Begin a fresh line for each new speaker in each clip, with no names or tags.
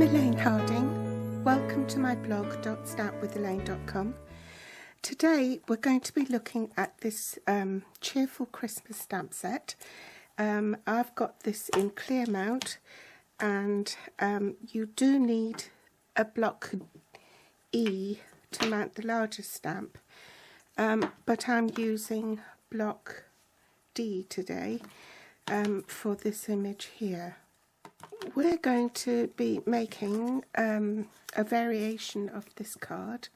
I'm Elaine Harding. Welcome to my blog startwithelaine.com. Today we're going to be looking at this Cheerful Christmas stamp set. I've got this in clear mount, and you do need a block E to mount the larger stamp, but I'm using block D today for this image here. We're going to be making a variation of this card,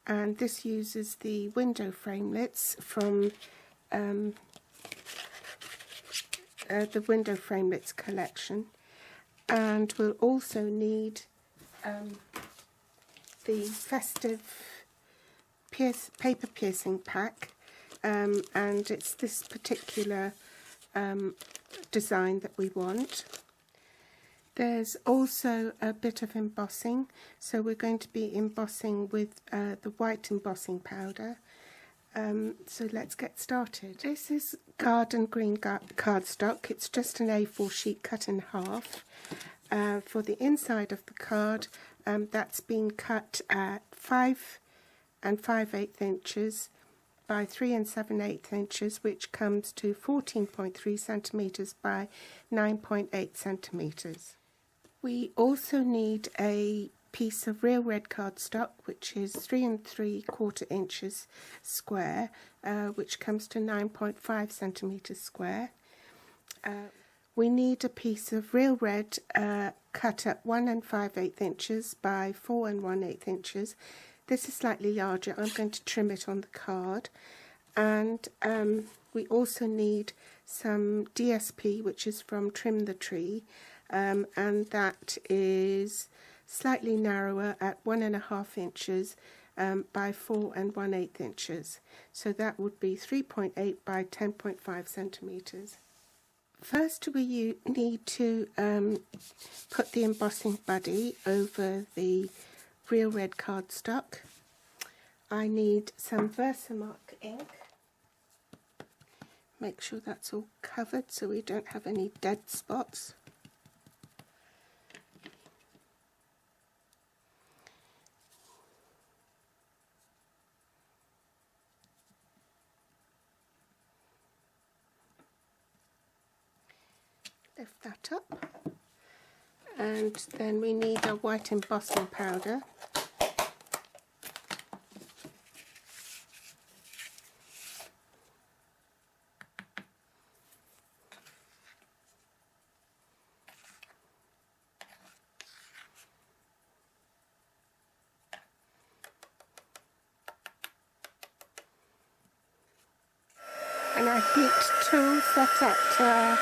and this uses the window framelits from the window framelits collection, and we'll also need the festive paper piercing pack, and it's this particular design that we want. There's also a bit of embossing, so we're going to be embossing with the white embossing powder. So let's get started. This is garden green cardstock. It's just an A4 sheet cut in half. For the inside of the card, that's been cut at 5 5/8 inches by 3 7/8 inches, which comes to 14.3 centimeters by 9.8 centimeters. We also need a piece of real red cardstock, which is 3 3/4 inches square, which comes to 9.5 centimeters square. We need a piece of real red cut at 1 5/8 inches by 4 1/8 inches. This is slightly larger. I'm going to trim it on the card. And we also need some DSP, which is from Trim the Tree, and that is slightly narrower at 1 1/2 inches by 4 1/8 inches. So that would be 3.8 by 10.5 centimeters. First, we need to put the embossing buddy over the real red cardstock. I need some Versamark ink. Make sure that's all covered so we don't have any dead spots. Lift that up, and then we need a white embossing powder. And I heat tool set at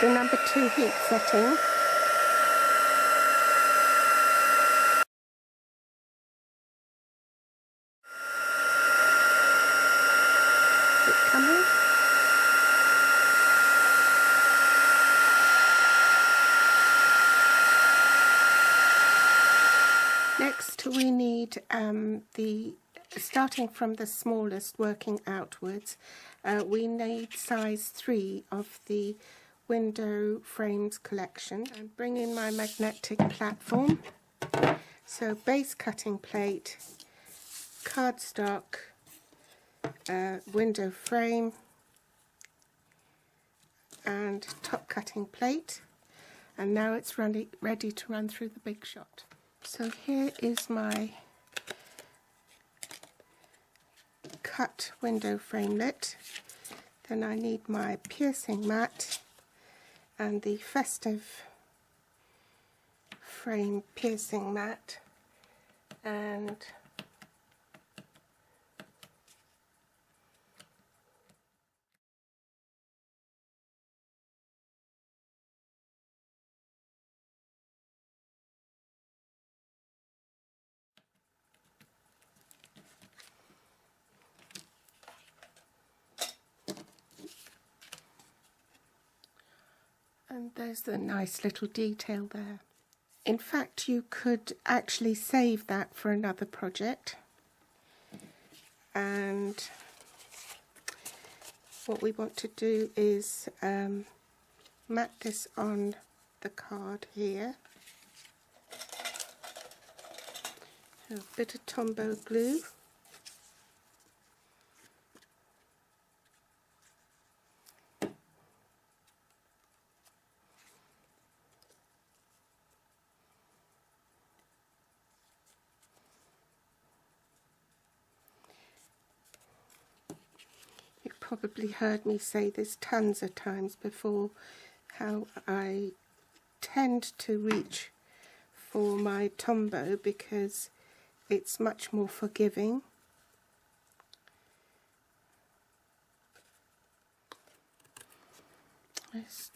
the number 2 heat setting. Is it coming? Next we need starting from the smallest, working outwards, we need size 3 of the window frames collection. I'm bringing my magnetic platform, so base cutting plate, cardstock, window frame, and top cutting plate, and now it's ready to run through the big shot. So here is my cut window framelit. Then I need my piercing mat and the festive frame piercing mat, and there's the nice little detail there. In fact, you could actually save that for another project. And what we want to do is mat this on the card here. A bit of Tombow glue. You've probably heard me say this tons of times before, how I tend to reach for my Tombow because it's much more forgiving. Let's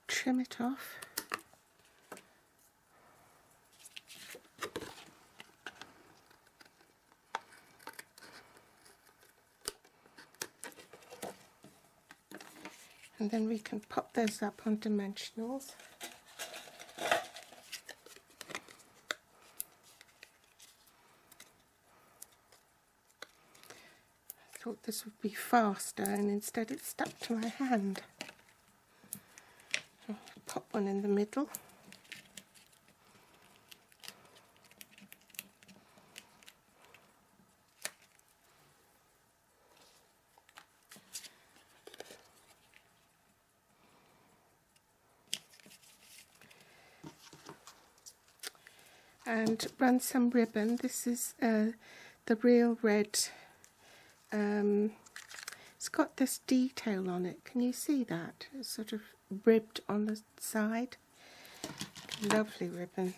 trim it off. And then we can pop those up on dimensionals. I thought this would be faster and instead it stuck to my hand. I'll pop one in the middle. And run some ribbon. This is the real red. It's got this detail on it. Can you see that? It's sort of ribbed on the side. Lovely ribbon.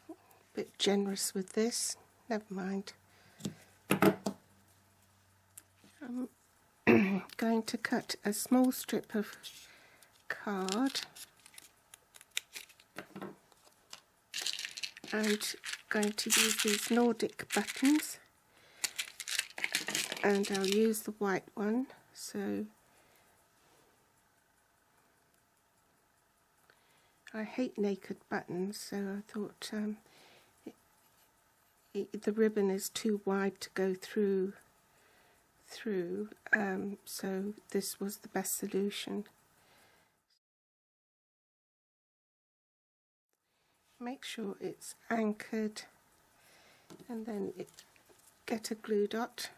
A bit generous with this. Never mind. I'm going to cut a small strip of card and going to use these Nordic buttons, and I'll use the white one. So I hate naked buttons, so I thought the ribbon is too wide to go through, so this was the best solution. Make sure it's anchored, and then get a glue dot.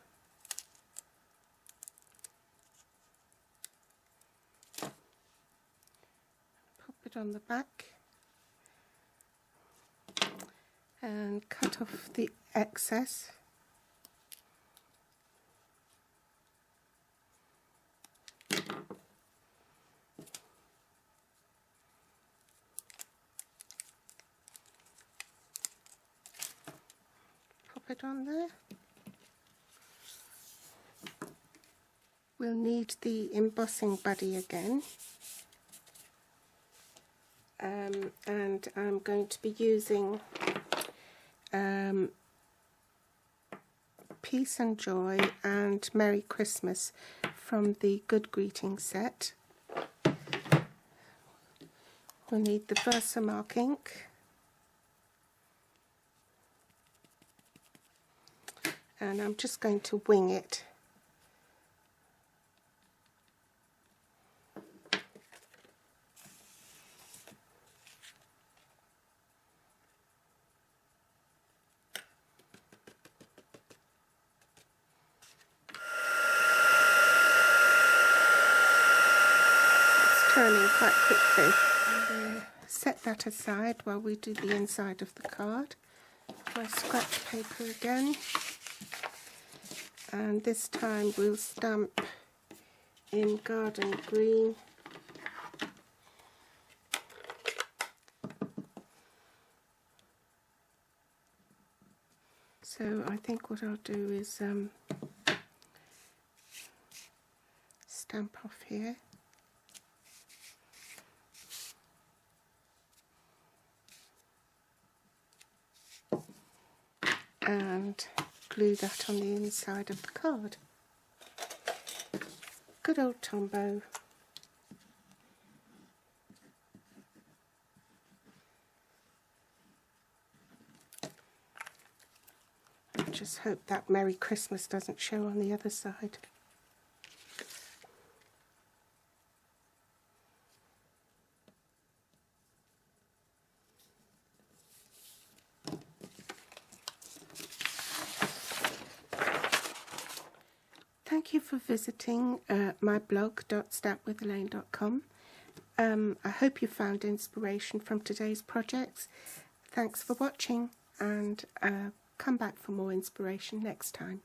Pop it on the back and cut off the excess. It on there. We'll need the embossing buddy again, and I'm going to be using Peace and Joy and Merry Christmas from the Good Greetings set. We'll need the Versamark ink, and I'm just going to wing it. It's turning quite quickly. And, set that aside while we do the inside of the card. My scratch paper again. And this time we'll stamp in garden green. So I think what I'll do is stamp off here. And glue that on the inside of the card. Good old Tombow. just hope that Merry Christmas doesn't show on the other side. Thank you for visiting my blog .statwithelaine.com. I hope you found inspiration from today's projects. Thanks for watching, and come back for more inspiration next time.